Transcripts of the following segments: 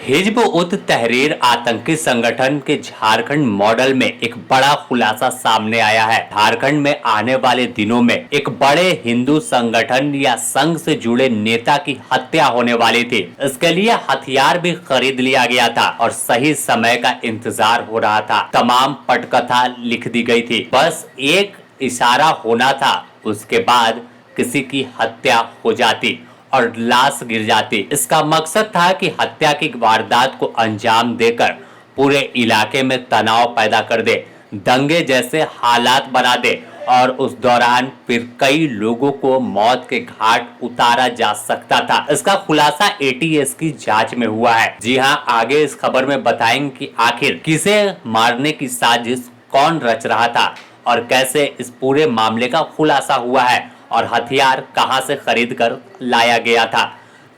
Hijab उत तहरीर आतंकी संगठन के झारखंड मॉडल में एक बड़ा खुलासा सामने आया है। झारखंड में आने वाले दिनों में एक बड़े हिंदू संगठन या संघ से जुड़े नेता की हत्या होने वाली थी। इसके लिए हथियार भी खरीद लिया गया था और सही समय का इंतजार हो रहा था। तमाम पटकथा लिख दी गई थी, बस एक इशारा होना था, उसके बाद किसी की हत्या हो जाती और लाश गिर जाती। इसका मकसद था कि हत्या की वारदात को अंजाम देकर पूरे इलाके में तनाव पैदा कर दे, दंगे जैसे हालात बना दे और उस दौरान फिर कई लोगों को मौत के घाट उतारा जा सकता था। इसका खुलासा एटीएस की जांच में हुआ है। जी हां, आगे इस खबर में बताएंगे कि आखिर किसे मारने की साजिश कौन रच रहा था और कैसे इस पूरे मामले का खुलासा हुआ है और हथियार कहां से खरीद कर लाया गया था।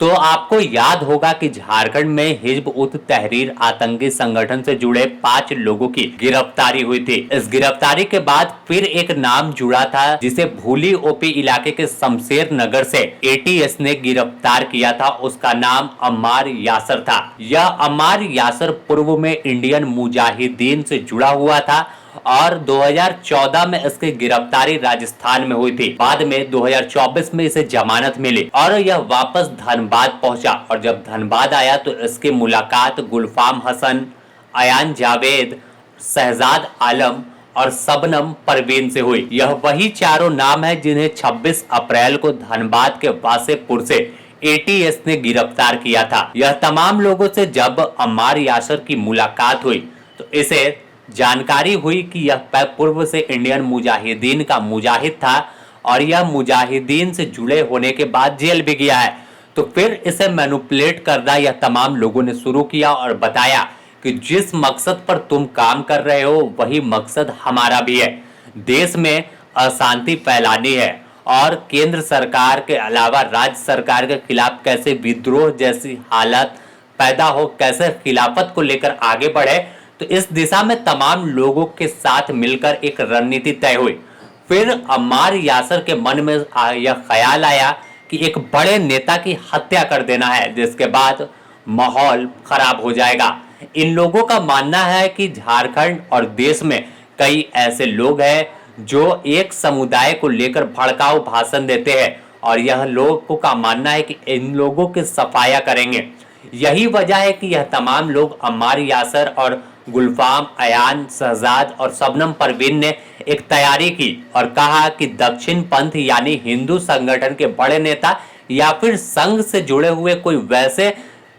तो आपको याद होगा कि झारखंड में हिजब उत तहरीर आतंकी संगठन से जुड़े 5 लोगों की गिरफ्तारी हुई थी। इस गिरफ्तारी के बाद फिर एक नाम जुड़ा था, जिसे भूली ओपी इलाके के शमशेर नगर से एटीएस ने गिरफ्तार किया था। उसका नाम अम्मार यासर था। यह अम्मार यासर पूर्व में इंडियन मुजाहिदीन से जुड़ा हुआ था और 2014 में इसकी गिरफ्तारी राजस्थान में हुई थी। बाद में 2024 में इसे जमानत मिली और यह वापस धनबाद पहुंचा और जब धनबाद आया तो इसकी मुलाकात गुलफाम हसन, अयान जावेद, शहजाद आलम और शबनम परवीन से हुई। यह वही चारों नाम है जिन्हें 26 अप्रैल को धनबाद के वासेपुर से एटीएस ने गिरफ्तार किया था। यह तमाम लोगों से जब अम्मार यासर की मुलाकात हुई तो इसे जानकारी हुई कि यह पूर्व से इंडियन मुजाहिदीन का मुजाहिद था और यह मुजाहिदीन से जुड़े होने के बाद जेल भी गया है। तो फिर इसे मैनिपुलेट करना यह तमाम लोगों ने शुरू किया और बताया कि जिस मकसद पर तुम काम कर रहे हो वही मकसद हमारा भी है। देश में अशांति फैलानी है और केंद्र सरकार के अलावा राज्य सरकार के खिलाफ कैसे विद्रोह जैसी हालत पैदा हो, कैसे खिलाफत को लेकर आगे बढ़े, तो इस दिशा में तमाम लोगों के साथ मिलकर एक रणनीति तय हुई। फिर अम्मार यासर के मन में यह ख्याल आया कि एक बड़े नेता की हत्या कर देना है, जिसके बाद माहौल खराब हो जाएगा। इन लोगों का मानना है कि झारखंड और देश में कई ऐसे लोग हैं जो एक समुदाय को लेकर भड़काऊ भाषण देते हैं और यह लोगों का मानना है कि इन लोगों की सफाया करेंगे। यही वजह है कि यह तमाम लोग अम्मार यासर और गुलफाम, अयान, शहजाद और शबनम परवीन ने एक तैयारी की और कहा कि दक्षिण पंथ यानी हिंदू संगठन के बड़े नेता या फिर संघ से जुड़े हुए कोई वैसे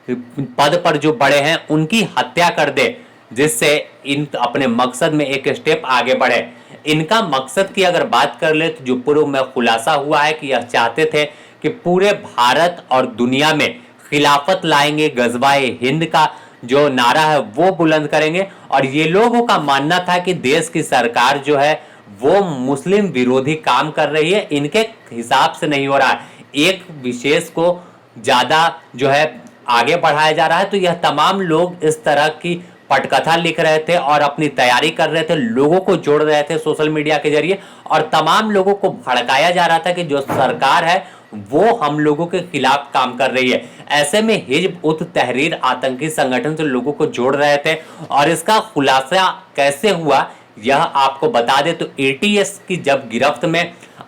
पद पर जो बड़े हैं उनकी हत्या कर दे, जिससे इन अपने मकसद में एक स्टेप आगे बढ़े। इनका मकसद की अगर बात कर ले तो जो पूर्व में खुलासा हुआ है कि यह चाहते थे कि पूरे भारत और दुनिया में खिलाफत लाएंगे, गजवाए हिंद का जो नारा है वो बुलंद करेंगे। और ये लोगों का मानना था कि देश की सरकार जो है वो मुस्लिम विरोधी काम कर रही है, इनके हिसाब से नहीं हो रहा है, एक विशेष को ज्यादा जो है आगे बढ़ाया जा रहा है। तो यह तमाम लोग इस तरह की पटकथा लिख रहे थे और अपनी तैयारी कर रहे थे, लोगों को जोड़ रहे थे सोशल मीडिया के जरिए और तमाम लोगों को भड़काया जा रहा था कि जो सरकार है वो हम लोगों के खिलाफ काम कर रही है। ऐसे में हिजब उत तहरीर आतंकी संगठन से लोगों को जोड़ रहे थे और इसका खुलासा कैसे हुआ यह आपको बता दे तो एटीएस की जब गिरफ्त में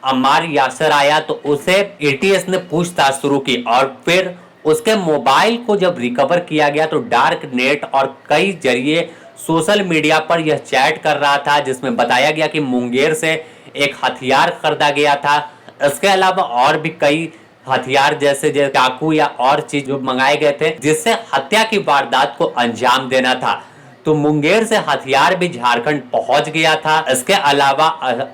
अम्मार यासर आया तो उसे एटीएस ने पूछताछ शुरू की और फिर उसके मोबाइल को जब रिकवर किया गया तो डार्क नेट और कई जरिए सोशल मीडिया पर यह चैट कर रहा था, जिसमें बताया गया कि मुंगेर से एक हथियार खरीदा गया था। इसके अलावा और भी कई हथियार जैसे चाकू या और चीज मंगाए गए थे जिससे हत्या की वारदात को अंजाम देना था। तो मुंगेर से हथियार भी झारखंड पहुंच गया था। इसके अलावा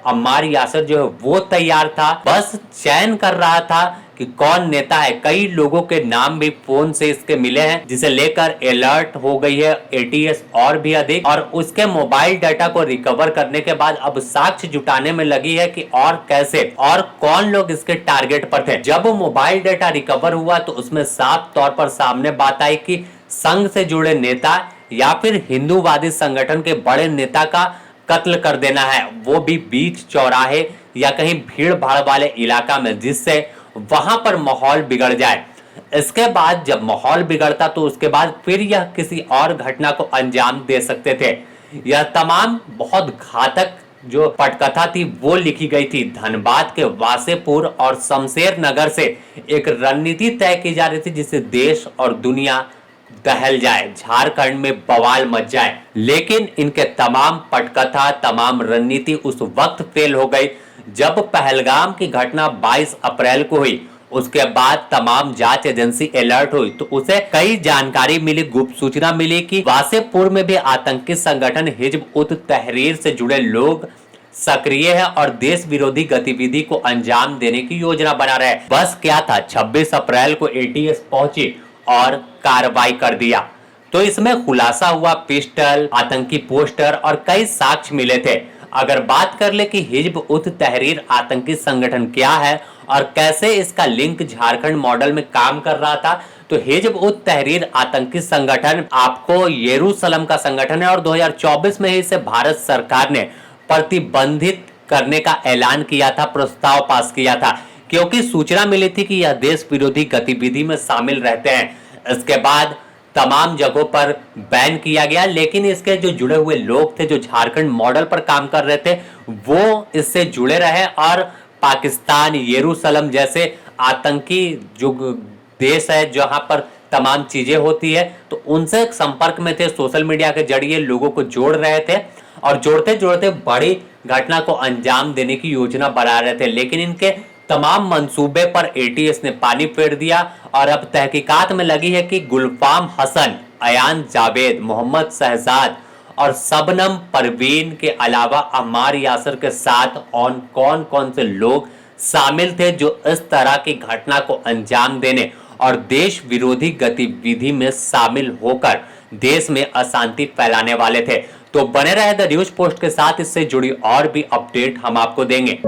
अम्मार यासर जो है वो तैयार था, बस चयन कर रहा था कि कौन नेता है। कई लोगों के नाम भी फोन से इसके मिले हैं, जिसे लेकर अलर्ट हो गई है एटीएस और भी अधिक। और उसके मोबाइल डाटा को रिकवर करने के बाद अब साक्ष्य जुटाने में लगी है कि और कैसे और कौन लोग इसके टारगेट पर थे। जब मोबाइल डाटा रिकवर हुआ तो उसमें साफ तौर पर सामने बात आई कि संघ से जुड़े नेता या फिर हिंदूवादी संगठन के बड़े नेता का कत्ल कर देना है, वो भी बीच चौराहे या कहीं भीड़ भाड़ वाले इलाका में, जिससे वहां पर माहौल बिगड़ जाए। इसके बाद जब माहौल बिगड़ता तो उसके बाद फिर यह किसी और घटना को अंजाम दे सकते थे। यह तमाम बहुत घातक जो पटकथा थी वो लिखी गई थी। धनबाद के वासेपुर और शमशेर नगर से एक रणनीति तय की जा रही थी जिससे देश और दुनिया दहल जाए, झारखंड में बवाल मच जाए। लेकिन इनके तमाम पटकथा, तमाम रणनीति उस वक्त फेल हो गई जब पहलगाम की घटना 22 अप्रैल को हुई। उसके बाद तमाम जांच एजेंसी अलर्ट हुई तो उसे कई जानकारी मिली, गुप्त सूचना मिली कि वासेपुर में भी आतंकी संगठन हिजब उत तहरीर से जुड़े लोग सक्रिय है और देश विरोधी गतिविधि को अंजाम देने की योजना बना रहे। बस क्या था, 26 अप्रैल को एटीएस पहुंची और कार्रवाई कर दिया। तो इसमें खुलासा हुआ, पिस्टल, आतंकी पोस्टर और कई साक्ष्य मिले थे। अगर बात कर ले कि हिजब उत तहरीर आतंकी संगठन क्या है और कैसे इसका लिंक झारखंड मॉडल में काम कर रहा था, तो हिजब उत तहरीर आतंकी संगठन आपको यरूशलेम का संगठन है और 2024 में ही इसे भारत सरकार ने प्रतिबंधित करने का ऐलान किया था, प्रस्ताव पास किया था, क्योंकि सूचना मिली थी कि यह देश विरोधी गतिविधि में शामिल रहते हैं। इसके बाद तमाम जगहों पर बैन किया गया, लेकिन इसके जो जुड़े हुए लोग थे, जो झारखंड मॉडल पर काम कर रहे थे, वो इससे जुड़े रहे और पाकिस्तान, यरूशलेम जैसे आतंकी जो देश है जहां पर तमाम चीजें होती है, तो उनसे संपर्क में थे, सोशल मीडिया के जरिए लोगों को जोड़ रहे थे और जोड़ते जोड़ते बड़ी घटना को अंजाम देने की योजना बना रहे थे। लेकिन इनके तमाम मंसूबे पर एटीएस ने पानी फेर दिया और अब तहकीकात में लगी है कि गुलफाम हसन, अयान जावेद, मोहम्मद शहजाद और शबनम परवीन के अलावा अम्मार यासर के साथ और कौन कौन से लोग शामिल थे जो इस तरह की घटना को अंजाम देने और देश विरोधी गतिविधि में शामिल होकर देश में अशांति फैलाने वाले थे। तो बने रहे द न्यूज पोस्ट के साथ, इससे जुड़ी और भी अपडेट हम आपको देंगे।